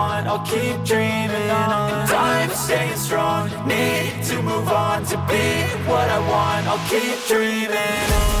I'll keep dreaming on. Time staying strong. Need to move on to be what I want. I'll keep dreaming on.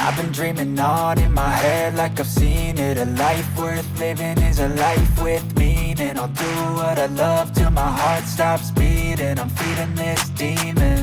I've been dreaming on in my head like I've seen it. A life worth living is a life with meaning. I'll do what I love till my heart stops beating. I'm feeding this demon.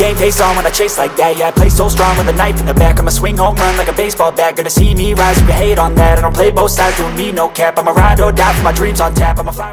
Game face on when I chase like that. Yeah, I play so strong with a knife in the back. I'ma swing home run like a baseball bat. Gonna see me rise if you hate on that. I don't play both sides, doing me no cap. I'ma ride or die for my dreams on tap. I'm a fly.